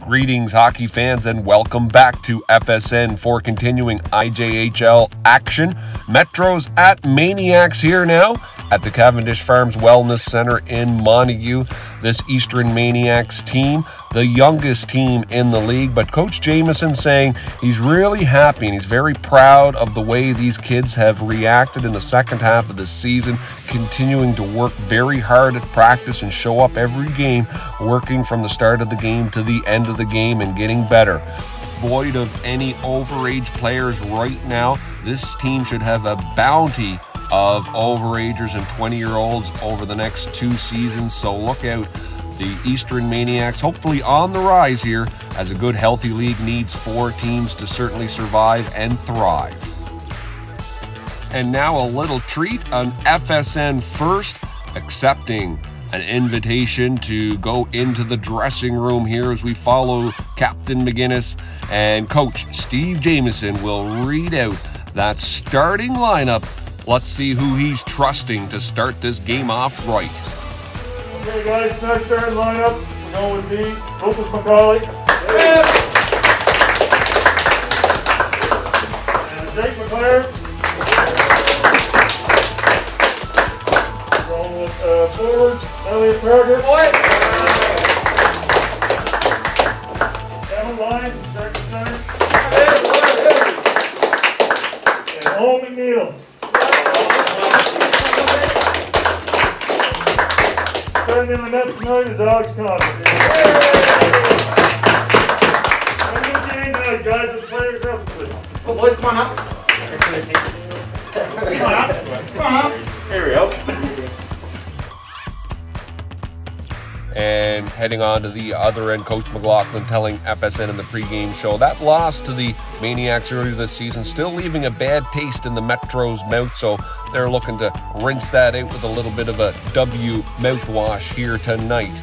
Greetings, hockey fans, and welcome back to FSN for continuing IJHL action. Metro's at Maniacs here now at the Cavendish Farms Wellness Center in Montague. This Eastern Maniacs team, the youngest team in the league, but Coach Jamieson saying he's really happy and he's very proud of the way these kids have reacted in the second half of the season, continuing to work very hard at practice and show up every game, working from the start of the game to the end of the game and getting better. Void of any overage players right now, this team should have a bounty of overagers and 20-year-olds over the next 2 seasons, so look out. The Eastern Maniacs hopefully on the rise here, as a good healthy league needs 4 teams to certainly survive and thrive. And now a little treat on FSN First, accepting an invitation to go into the dressing room here as we follow Captain McGinnis, and Coach Steve Jamieson will read out that starting lineup. Let's see who he's trusting to start this game off right. Okay guys, next starting lineup, we're going with D, Lucas McCauley. Yeah. And Jake McLaren. Going with forwards, Elliot Parker. Kevin Lyons, second center. And Owen McNeil. Starting in the net tonight is Alex Condon. Have a good game tonight, guys. Let's play aggressively. Oh, boys, come on up. Come on up. Come on up. Here we go. And heading on to the other end, Coach McLaughlin telling FSN in the pregame show that loss to the Maniacs earlier this season still leaving a bad taste in the Metro's mouth, so they're looking to rinse that out with a little bit of a W mouthwash here tonight.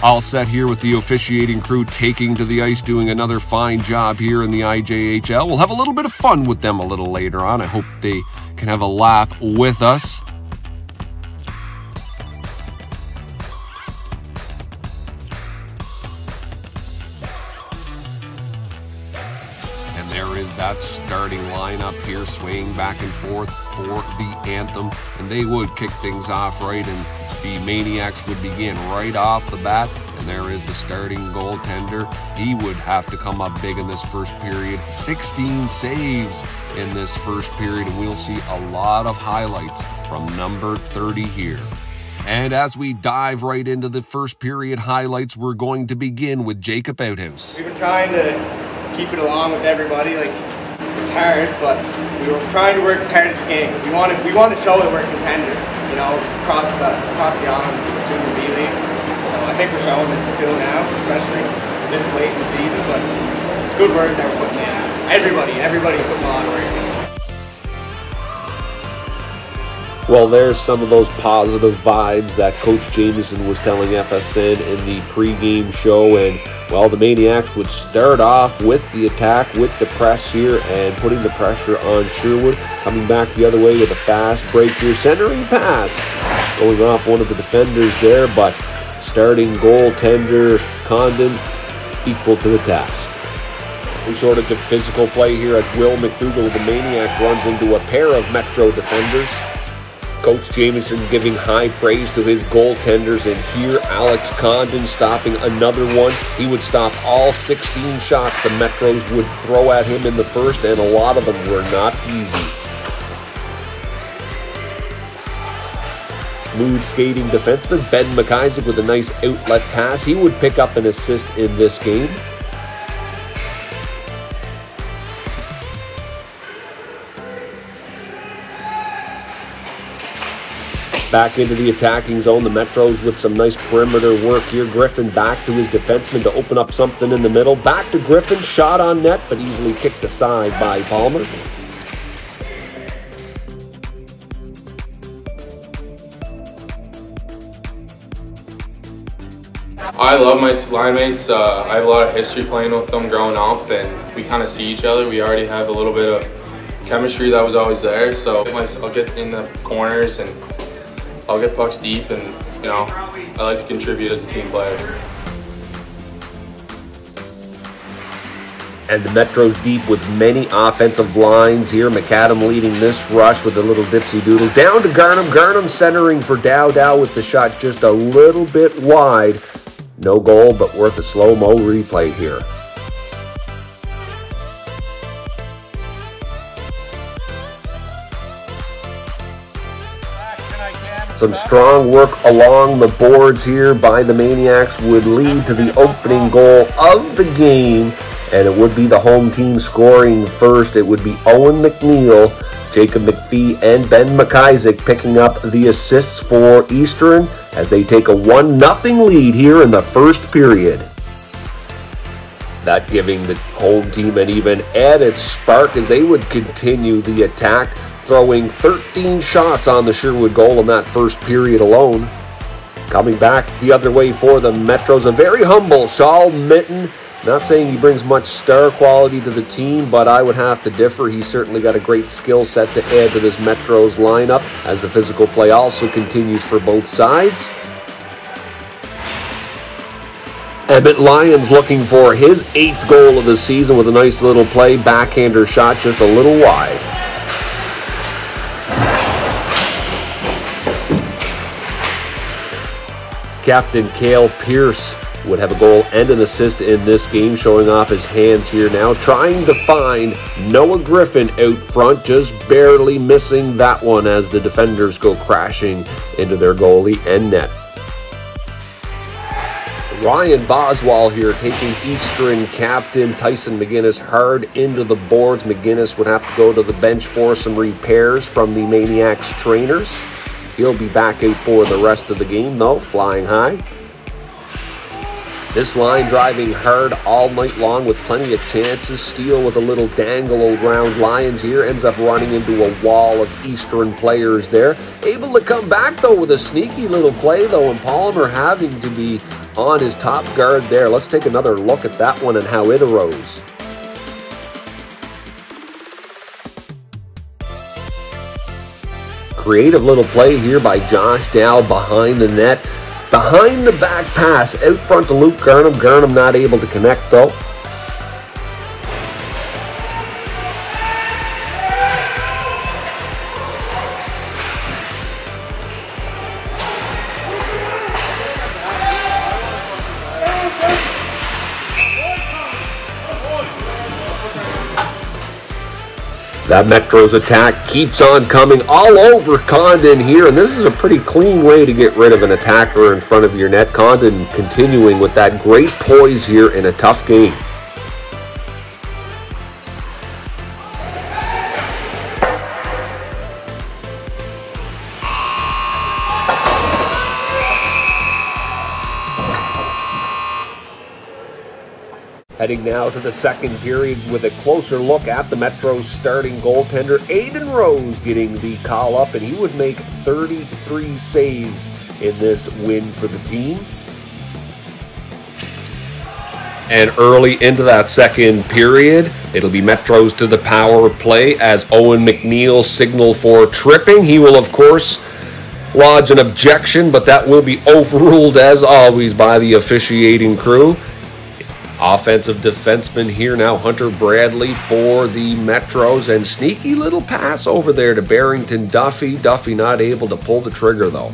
All set here with the officiating crew taking to the ice, doing another fine job here in the IJHL. We'll have a little bit of fun with them a little later on. I hope they can have a laugh with us. And there is that starting lineup here, swaying back and forth for the anthem. And they would kick things off right, and the Maniacs would begin right off the bat. And there is the starting goaltender. He would have to come up big in this first period. 16 saves in this first period, and we'll see a lot of highlights from number 30 here. And as we dive right into the first period highlights, we're going to begin with Jacob Outhouse. We've been trying to keep it along with everybody. Like, it's hard, but we were trying to work as hard as we can. We want to show that we're a contender, you know, across the island, Junior B League. So I think we're showing it till now, especially this late in the season. But it's good work that we're putting in. Everybody's putting on work. Well, there's some of those positive vibes that Coach Jamieson was telling FSN in the pregame show, and well, the Maniacs would start off with the attack, with the press here, and putting the pressure on Sherwood, coming back the other way with a fast break here, centering pass, going off one of the defenders there, but starting goaltender Condon equal to the task. We shorted to physical play here as Will McDougall of the Maniacs runs into a pair of Metro defenders. Coach Jamieson giving high praise to his goaltenders, and here Alex Condon stopping another one. He would stop all 16 shots the Metros would throw at him in the first, and a lot of them were not easy. Smooth skating defenseman Ben McIsaac with a nice outlet pass. He would pick up an assist in this game. Back into the attacking zone, the Metros with some nice perimeter work here. Griffin back to his defenseman to open up something in the middle. Back to Griffin, shot on net, but easily kicked aside by Palmer. I love my line mates. I have a lot of history playing with them growing up, and we kind of see each other. We already have a little bit of chemistry that was always there. So I'll get in the corners and I'll get pucks deep, and you know, I like to contribute as a team player. And the Metro's deep with many offensive lines here. McAdam leading this rush with a little dipsy-doodle. Down to Garnham. Garnham centering for Dow. Dow with the shot just a little bit wide. No goal, but worth a slow-mo replay here. Some strong work along the boards here by the Maniacs would lead to the opening goal of the game. And it would be the home team scoring first. It would be Owen McNeil, Jacob McPhee, and Ben McIsaac picking up the assists for Eastern as they take a 1-0 lead here in the first period. That giving the home team an even added spark as they would continue the attack, throwing 13 shots on the Sherwood goal in that first period alone. Coming back the other way for the Metros, a very humble Shaül Mitton. Not saying he brings much star quality to the team, but I would have to differ. He's certainly got a great skill set to add to this Metros lineup as the physical play also continues for both sides. Emmett Lyons looking for his 8th goal of the season with a nice little play. Backhander shot just a little wide. Captain Cale Pierce would have a goal and an assist in this game, showing off his hands here now, trying to find Noah Griffin out front, just barely missing that one as the defenders go crashing into their goalie and net. Ryan Boswell here taking Eastern captain Tyson McGinnis hard into the boards. McGinnis would have to go to the bench for some repairs from the Maniacs trainers. He'll be back out for the rest of the game though, flying high. This line driving hard all night long with plenty of chances. Steele with a little dangle around Lyons here. Ends up running into a wall of Eastern players there. Able to come back though with a sneaky little play though, and Palmer having to be on his top guard there. Let's take another look at that one and how it arose. Creative little play here by Josh Dow behind the net. Behind the back pass, out front to Luke Garnham. Garnham not able to connect though. That Metro's attack keeps on coming all over Condon here, and this is a pretty clean way to get rid of an attacker in front of your net. Condon continuing with that great poise here in a tough game. Heading now to the second period with a closer look at the Metro's starting goaltender. Aiden Rose getting the call up, and he would make 33 saves in this win for the team. And early into that second period, it'll be Metros to the power play as Owen McNeil signal for tripping. He will, of course, lodge an objection, but that will be overruled as always by the officiating crew. Offensive defenseman here now, Hunter Bradley for the Metros, and sneaky little pass over there to Barrington Duffy. Duffy not able to pull the trigger though.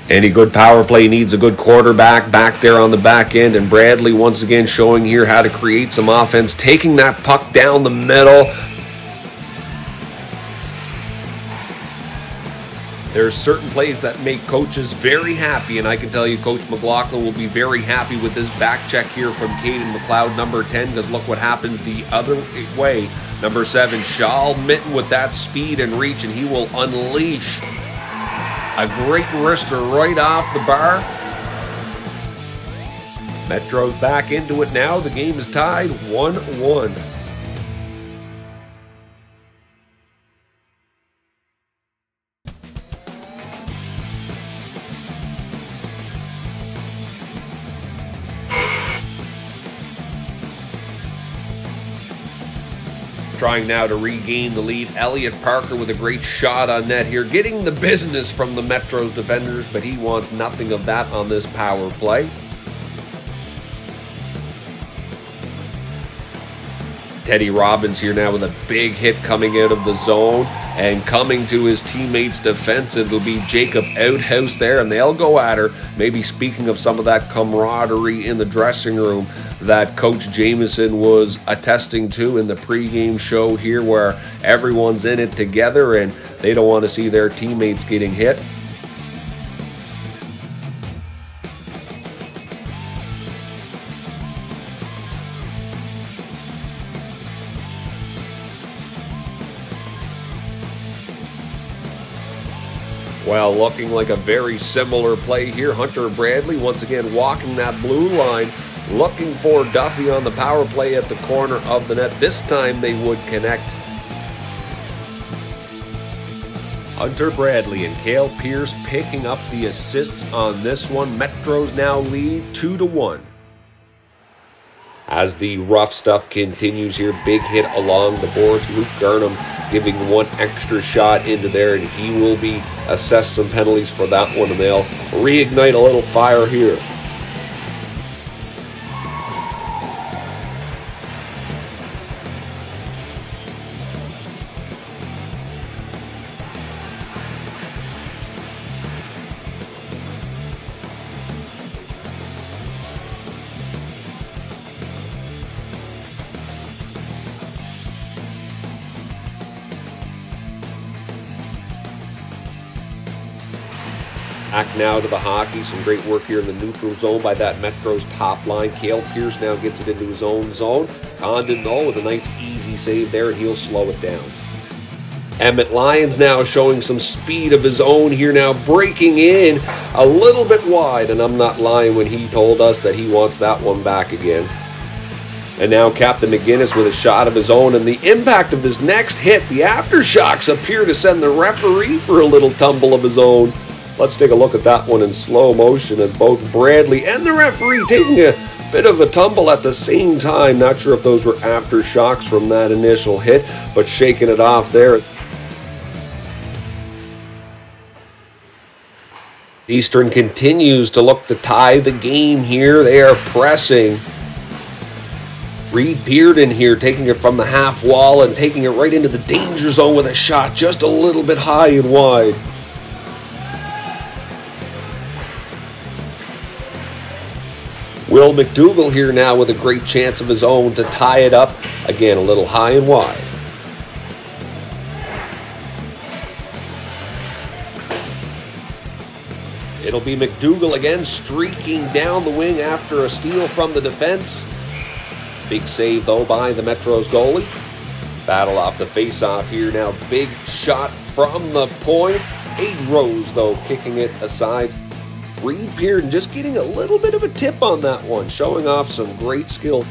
Any good power play needs a good quarterback back there on the back end, and Bradley once again showing here how to create some offense, taking that puck down the middle. There's certain plays that make coaches very happy, and I can tell you Coach McLaughlin will be very happy with this back check here from Caden McLeod, number 10, because look what happens the other way. Number 7, Shaül Mitton with that speed and reach, and he will unleash a great wrister right off the bar. Metro's back into it now. The game is tied 1-1. Trying now to regain the lead. Elliot Parker with a great shot on net here, getting the business from the Metro's defenders, but he wants nothing of that on this power play. Teddy Robbins here now with a big hit coming out of the zone and coming to his teammates' defense. It'll be Jacob Outhouse there, and they'll go at her. Maybe speaking of some of that camaraderie in the dressing room that Coach Jameson was attesting to in the pregame show here, where everyone's in it together and they don't want to see their teammates getting hit. Well, looking like a very similar play here. Hunter Bradley once again walking that blue line, looking for Duffy on the power play at the corner of the net. This time they would connect. Hunter Bradley and Cale Pierce picking up the assists on this one. Metros now lead 2-1. As the rough stuff continues here, big hit along the boards. Luke Garnham giving one extra shot into there, and he will be assessed some penalties for that one, and they'll reignite a little fire here. Back now to the hockey. Some great work here in the neutral zone by that Metro's top line. Cale Pierce now gets it into his own zone. Condon, though, with a nice easy save there, and he'll slow it down. Emmett Lyons now showing some speed of his own here now, breaking in a little bit wide, and I'm not lying when he told us that he wants that one back again. And now Captain McGinnis with a shot of his own, and the impact of this next hit, the aftershocks appear to send the referee for a little tumble of his own. Let's take a look at that one in slow motion as both Bradley and the referee taking a bit of a tumble at the same time. Not sure if those were aftershocks from that initial hit, but shaking it off there. Eastern continues to look to tie the game here. They are pressing. Reed Bearden here taking it from the half wall and taking it right into the danger zone with a shot just a little bit high and wide. Will McDougall here now with a great chance of his own to tie it up. Again, a little high and wide. It'll be McDougall again streaking down the wing after a steal from the defense. Big save, though, by the Metro's goalie. Battle off the face-off here now. Big shot from the point. Aiden Rose, though, kicking it aside. Reed Bearden just getting a little bit of a tip on that one, showing off some great skill.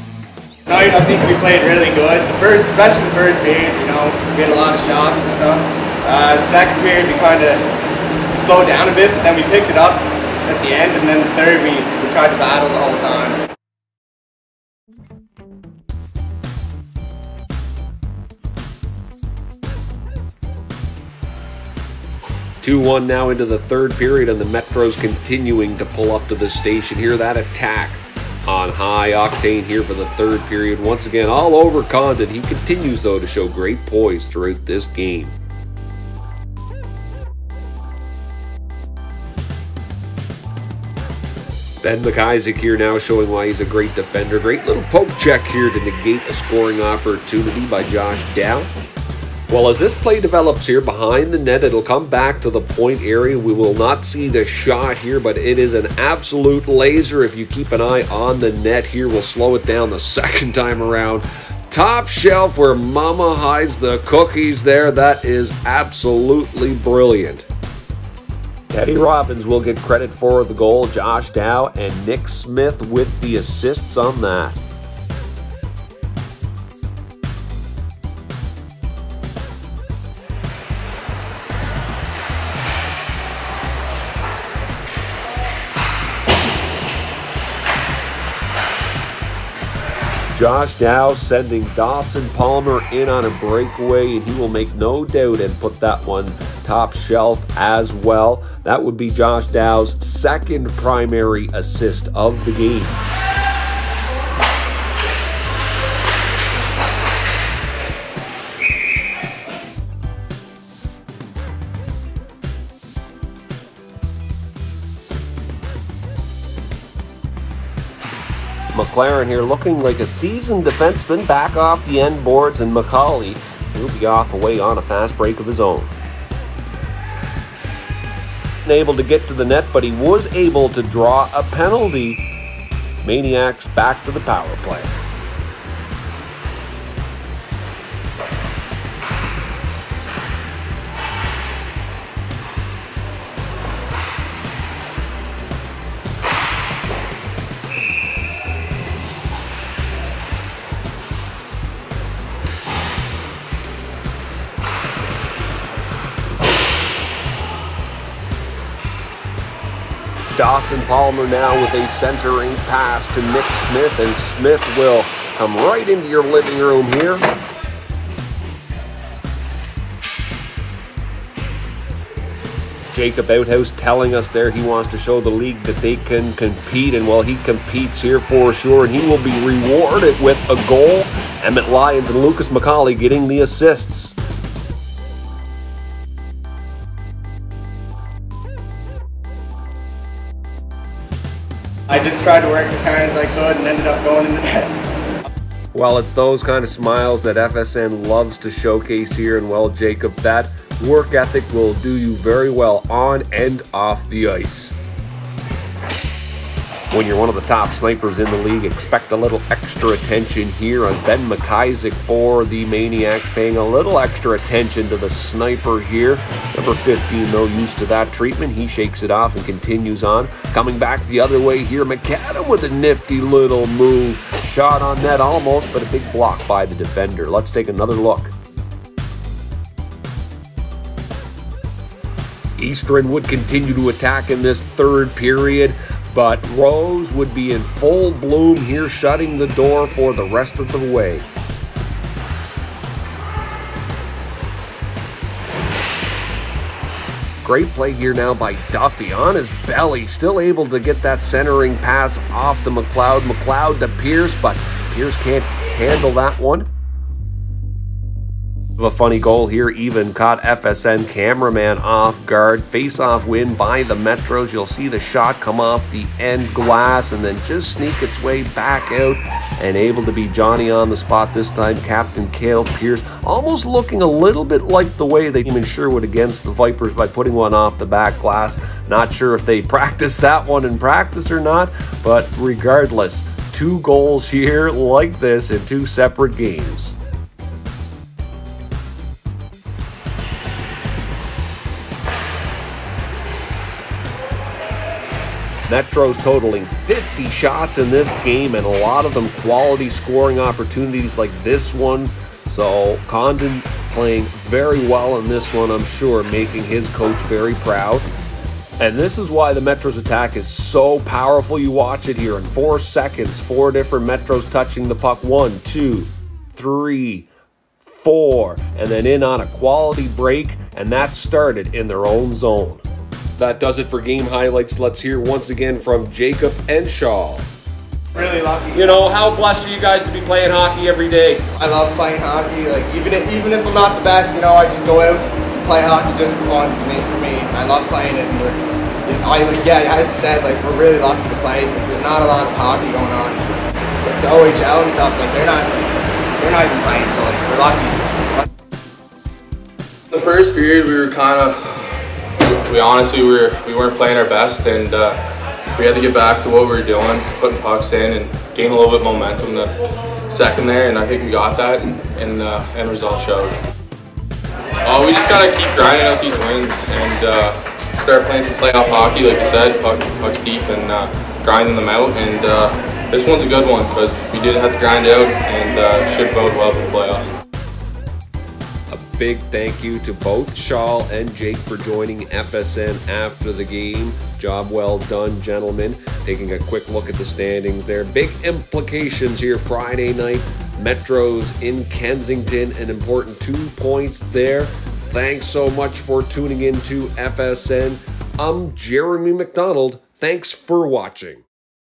Tonight, I think we played really good. Especially the first period, you know, we had a lot of shots and stuff. The second period, we kind of slowed down a bit, but then we picked it up at the end, and then the third, we tried to battle the whole time. 2-1 now into the third period, and the Metros continuing to pull up to the station here. That attack on high octane here for the third period. Once again, all over Condon. He continues, though, to show great poise throughout this game. Ben McIsaac here now showing why he's a great defender. Great little poke check here to negate a scoring opportunity by Josh Dow. Well, as this play develops here behind the net, it'll come back to the point area. We will not see the shot here, but it is an absolute laser. If you keep an eye on the net here, we'll slow it down the second time around. Top shelf where Mama hides the cookies there. That is absolutely brilliant. Teddy Robbins will get credit for the goal. Josh Dow and Nick Smith with the assists on that. Josh Dow sending Dawson Palmer in on a breakaway, and he will make no doubt and put that one top shelf as well. That would be Josh Dow's second primary assist of the game. McLaren here looking like a seasoned defenseman back off the end boards, and McCauley will be off away on a fast break of his own. Unable to get to the net, but he was able to draw a penalty. Maniacs back to the power play. Dawson Palmer now with a centering pass to Nick Smith, and Smith will come right into your living room here. Jacob Outhouse telling us there he wants to show the league that they can compete, and well, he competes here for sure, and he will be rewarded with a goal. Emmett Lyons and Lucas McCauley getting the assists. I just tried to work as hard as I could and ended up going in the net. Well, it's those kind of smiles that FSN loves to showcase here, and well, Jacob, that work ethic will do you very well on and off the ice. When you're one of the top snipers in the league, expect a little extra attention here as Ben McIsaac for the Maniacs paying a little extra attention to the sniper here. Number 15, though, used to that treatment. He shakes it off and continues on. Coming back the other way here, McAdam with a nifty little move. Shot on net almost, but a big block by the defender. Let's take another look. Eastern would continue to attack in this third period, but Rose would be in full bloom here, shutting the door for the rest of the way. Great play here now by Duffy on his belly, still able to get that centering pass off to McLeod. McLeod to Pierce, but Pierce can't handle that one. A funny goal here even caught FSN cameraman off guard. Face-off win by the Metros. You'll see the shot come off the end glass and then just sneak its way back out, and able to be Johnny on the spot this time. Captain Cale Pierce almost looking a little bit like the way they came in Sherwood against the Vipers by putting one off the back glass. Not sure if they practiced that one in practice or not, but regardless, 2 goals here like this in 2 separate games. Metros totaling 50 shots in this game, and a lot of them quality scoring opportunities like this one. So Condon playing very well in this one, I'm sure, making his coach very proud. And this is why the Metros attack is so powerful. You watch it here in 4 seconds, 4 different Metros touching the puck. 1, 2, 3, 4, and then in on a quality break, and that started in their own zone. That does it for game highlights. Let's hear once again from Jacob and Shaül. Really lucky. You know, how blessed are you guys to be playing hockey every day? I love playing hockey. Like even if I'm not the best, you know, I just go out and play hockey just for fun. For me, I love playing it. And as you said, like we're really lucky to play because there's not a lot of hockey going on. Like the OHL and stuff, like they're not even playing. So like we're lucky. The first period, we were kind of. We honestly we weren't playing our best, and we had to get back to what we were doing, putting pucks in and gain a little bit of momentum in the second there, and I think we got that, and the end result showed. We just gotta keep grinding out these wins and start playing some playoff hockey, like you said, pucks deep, and grinding them out. And this one's a good one because we did have to grind out, and should bode well for the playoffs. A big thank you to both Shaül and Jake for joining FSN after the game. Job well done, gentlemen. Taking a quick look at the standings there. Big implications here Friday night. Metros in Kensington, an important 2 points there. Thanks so much for tuning in to FSN. I'm Jeremy McDonald. Thanks for watching.